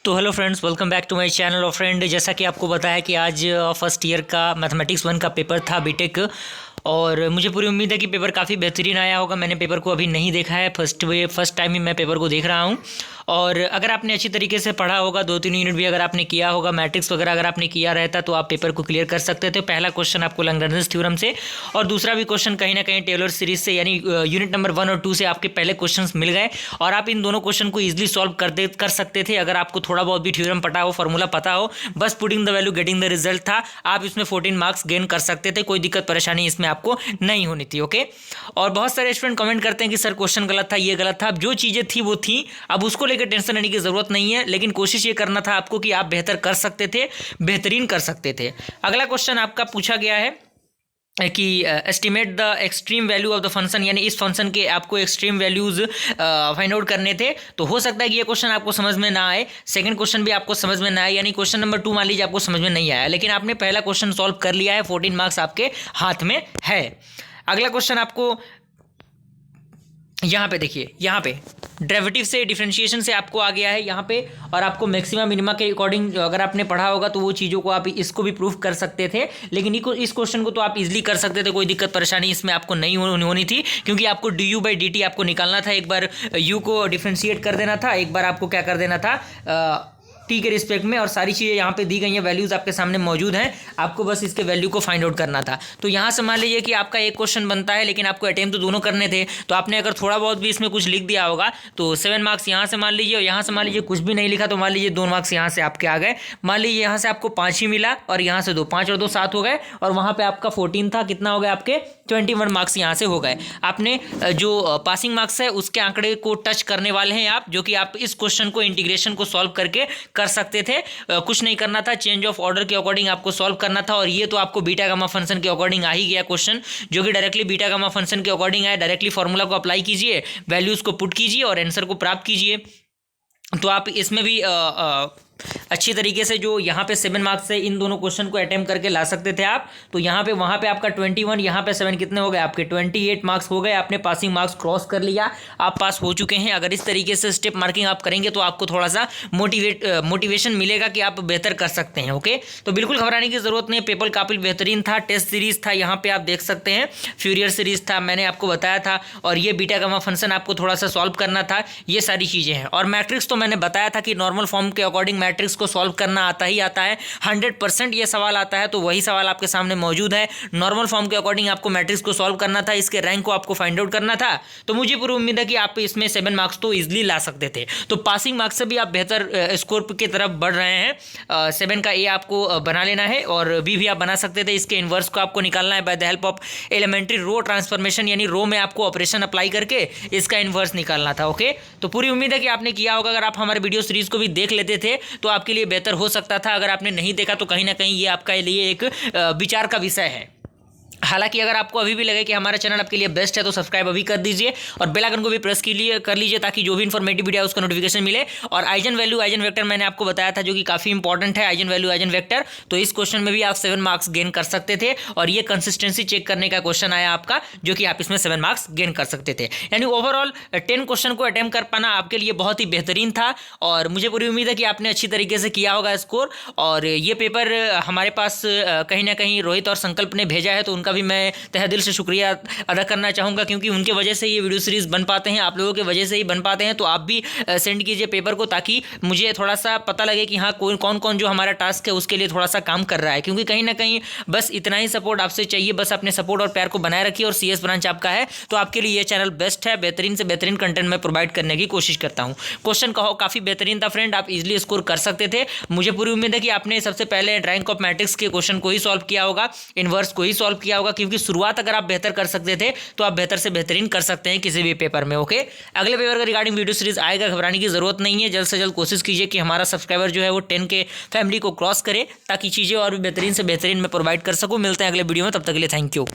तो hello friends, welcome back to my channel. और friend, जैसा कि आपको पता है कि आज फर्स्ट ईयर का मैथमेटिक्स 1 का पेपर था बीटेक। और मुझे पूरी उम्मीद है कि पेपर काफ़ी बेहतरीन आया होगा। मैंने पेपर को अभी नहीं देखा है, फर्स्ट टाइम ही मैं पेपर को देख रहा हूँ। और अगर आपने अच्छी तरीके से पढ़ा होगा, 2-3 यूनिट भी अगर आपने किया होगा, मैट्रिक्स वगैरह अगर आपने किया रहता तो आप पेपर को क्लियर कर सकते थे। पहला क्वेश्चन आपको लैग्रेंज थ्योरम से और दूसरा भी क्वेश्चन कहीं ना कहीं टेलर सीरीज से, यानी यूनिट नंबर 1 और 2 से आपके पहले क्वेश्चन मिल गए। और आप इन दोनों क्वेश्चन को ईजिली सॉल्व कर सकते थे अगर आपको थोड़ा बहुत भी थ्योरम पता हो, फॉर्मूला पता हो। बस putting the value getting the result था। आप इसमें 14 मार्क्स गेन कर सकते थे, कोई दिक्कत परेशानी इसमें आपको नहीं होनी थी। ओके। और बहुत सारे स्टूडेंट कमेंट करते हैं कि सर क्वेश्चन गलत था, ये गलत था। अब जो चीज़ें थी वो थी, अब उसको लेकर टेंशन लेने की जरूरत नहीं है। लेकिन कोशिश ये करना था आपको कि आप बेहतर कर सकते थे, बेहतरीन कर सकते थे। अगला क्वेश्चन आपका पूछा गया है कि estimate the extreme value of the function, यानी इस फंक्शन के आपको एक्सट्रीम वैल्यूज फाइंड आउट करने थे। तो हो सकता है कि ये क्वेश्चन आपको समझ में ना आए, सेकंड क्वेश्चन भी आपको समझ में ना आए, यानी क्वेश्चन नंबर 2 मान लीजिए आपको समझ में नहीं आया, लेकिन आपने पहला क्वेश्चन सॉल्व कर लिया है, 14 मार्क्स आपके हाथ में है। अगला क्वेश्चन आपको यहाँ पे देखिए, यहाँ पे डेरिवेटिव से, डिफरेंशिएशन से आपको आ गया है यहाँ पे। और आपको मैक्सिमा मिनिमा के अकॉर्डिंग अगर आपने पढ़ा होगा तो वो चीज़ों को आप इसको भी प्रूफ कर सकते थे। लेकिन इस क्वेश्चन को तो आप इजीली कर सकते थे, कोई दिक्कत परेशानी इसमें आपको नहीं होनी थी, क्योंकि आपको du/dt आपको निकालना था। एक बार u को डिफ्रेंशिएट कर देना था, एक बार आपको क्या कर देना था टी के रिस्पेक्ट में। और सारी चीज़ें यहाँ पे दी गई हैं, वैल्यूज़ आपके सामने मौजूद हैं, आपको बस इसके वैल्यू को फाइंड आउट करना था। तो यहाँ से मान लीजिए कि आपका एक क्वेश्चन बनता है, लेकिन आपको अटेम्प्ट तो दोनों करने थे। तो आपने अगर थोड़ा बहुत भी इसमें कुछ लिख दिया होगा तो 7 मार्क्स यहाँ से मान लीजिए, और यहाँ से मान लीजिए कुछ भी नहीं लिखा तो मान लीजिए 2 मार्क्स यहाँ से आपके आ गए। मान लीजिए यहाँ से आपको 5 ही मिला और यहाँ से 2, 5 और 2 7 हो गए। और वहाँ पर आपका 14 था, कितना हो गया आपके 21 मार्क्स यहाँ से हो गए। आपने जो पासिंग मार्क्स है उसके आंकड़े को टच करने वाले हैं आप, जो कि आप इस क्वेश्चन को, इंटीग्रेशन को सॉल्व करके कर सकते थे। कुछ नहीं करना था, चेंज ऑफ ऑर्डर के अकॉर्डिंग आपको सॉल्व करना था। और ये तो आपको बीटा गामा फंक्शन के अकॉर्डिंग आ ही गया क्वेश्चन, जो कि डायरेक्टली बीटा गामा फंक्शन के अकॉर्डिंग आया। डायरेक्टली फॉर्मूला को अप्लाई कीजिए, वैल्यूज को पुट कीजिए और आंसर को प्राप्त कीजिए। तो आप इसमें भी अच्छी तरीके से जो यहाँ पे 7 मार्क्स से इन दोनों क्वेश्चन को अटेम्प्ट करके ला सकते थे आप। तो यहाँ पे, वहाँ पे आपका 21, यहाँ पे 7 कितने हो गए आपके 28 मार्क्स हो गए। आपने पासिंग मार्क्स क्रॉस कर लिया, आप पास हो चुके हैं। अगर इस तरीके से स्टेप मार्किंग आप करेंगे तो आपको थोड़ा सा मोटिवेशन मिलेगा कि आप बेहतर कर सकते हैं। ओके। तो बिल्कुल घबराने की जरूरत नहीं, पेपर काफ़ी बेहतरीन था। टेस्ट सीरीज था, यहाँ पे आप देख सकते हैं, फ्यूरियर सीरीज था, मैंने आपको बताया था। और ये बीटा गामा फंक्शन आपको थोड़ा सा सॉल्व करना था, ये सारी चीज़ें हैं। और मैट्रिक्स तो मैंने बताया था कि नॉर्मल फॉर्म के अकॉर्डिंग मैट्रिक्स को सॉल्व करना आता ही आता है। 100% ये सवाल आता है, तो वही सवाल आपके सामने मौजूद है। नॉर्मल फॉर्म के अकॉर्डिंग आपको मैट्रिक्स को सॉल्व करना था, इसके रैंक को आपको फाइंड आउट करना था। तो मुझे पूरी उम्मीद है कि आप इसमें 7 मार्क्स तो इजीली ला सकते थे। तो पासिंग मार्क्स से भी आप बेहतर स्कोर की तरफ बढ़ रहे हैं। 7 का ए आपको बना लेना है, और बी भी आप बना सकते थे। इसके इन्वर्स को आपको निकालना है by the help of elementary row transformation, यानी रो में आपको ऑपरेशन अप्लाई करके इसका इन्वर्स निकालना था। ओके। तो पूरी उम्मीद है कि आपने किया होगा। अगर आप हमारे वीडियो सीरीज को भी देख लेते थे तो आपके लिए बेहतर हो सकता था। अगर आपने नहीं देखा तो कहीं ना कहीं ये आपके लिए एक विचार का विषय है। हालांकि अगर आपको अभी भी लगे कि हमारा चैनल आपके लिए बेस्ट है तो सब्सक्राइब अभी कर दीजिए, और बेल आइकन को भी प्रेस कर लीजिए, ताकि जो भी इन्फॉर्मेटिव वीडियो है उसका नोटिफिकेशन मिले। और आइजन वैल्यू, आइजन वेक्टर मैंने आपको बताया था, जो कि काफ़ी इंपॉर्टेंट है, आइजन वैल्यू, आइजन वेक्टर। तो इस क्वेश्चन में भी आप 7 मार्क्स गेन कर सकते थे, और ये कंसिस्टेंसी चेक करने का क्वेश्चन आया आपका, जो कि आप इसमें 7 मार्क्स गेन कर सकते थे। यानी ओवरऑल 10 क्वेश्चन को अटेम्प्ट कर पाना आपके लिए बहुत ही बेहतरीन था। और मुझे पूरी उम्मीद है कि आपने अच्छी तरीके से किया होगा स्कोर। और ये पेपर हमारे पास कहीं ना कहीं रोहित और संकल्प ने भेजा है, तो उनका भी मैं दिल से शुक्रिया अदा करना चाहूँगा, क्योंकि उनके वजह से ये वीडियो सीरीज बन पाते हैं, आप लोगों के वजह से ही बन पाते हैं। तो आप भी सेंड कीजिए पेपर को, ताकि मुझे थोड़ा सा पता लगे कि हाँ कौन कौन जो हमारा टास्क है उसके लिए थोड़ा सा काम कर रहा है। क्योंकि कहीं ना कहीं बस इतना ही सपोर्ट आपसे चाहिए, बस अपने सपोर्ट और प्यार को बनाए रखिए। और CS ब्रांच आपका है तो आपके लिए ये चैनल बेस्ट है। बेहतरीन से बेहतरीन कंटेंट मैं प्रोवाइड करने की कोशिश करता हूँ। क्वेश्चन काफ़ी बेहतरीन था फ्रेंड, आप इजिली स्कोर कर सकते थे। मुझे पूरी उम्मीद है कि आपने सबसे पहले रैंक ऑफ मैट्रिक्स के क्वेश्चन को ही सॉल्व किया होगा, इनवर्स को ही सॉल्व किया होगा, क्योंकि शुरुआत अगर आप बेहतर कर सकते थे तो आप बेहतर से बेहतरीन कर सकते हैं किसी भी पेपर में। ओके। अगले पेपर का रिगार्डिंग वीडियो सीरीज आएगा, घबराने की जरूरत नहीं है। जल्द से जल्द कोशिश कीजिए कि हमारा सब्सक्राइबर जो है वो 10 के फैमिली को क्रॉस करे, ताकि चीज़ें और भी बेहतरीन से बेहतरीन मैं प्रोवाइड कर सकूं। मिलते हैं अगले वीडियो में, तब तक के लिए थैंक यू।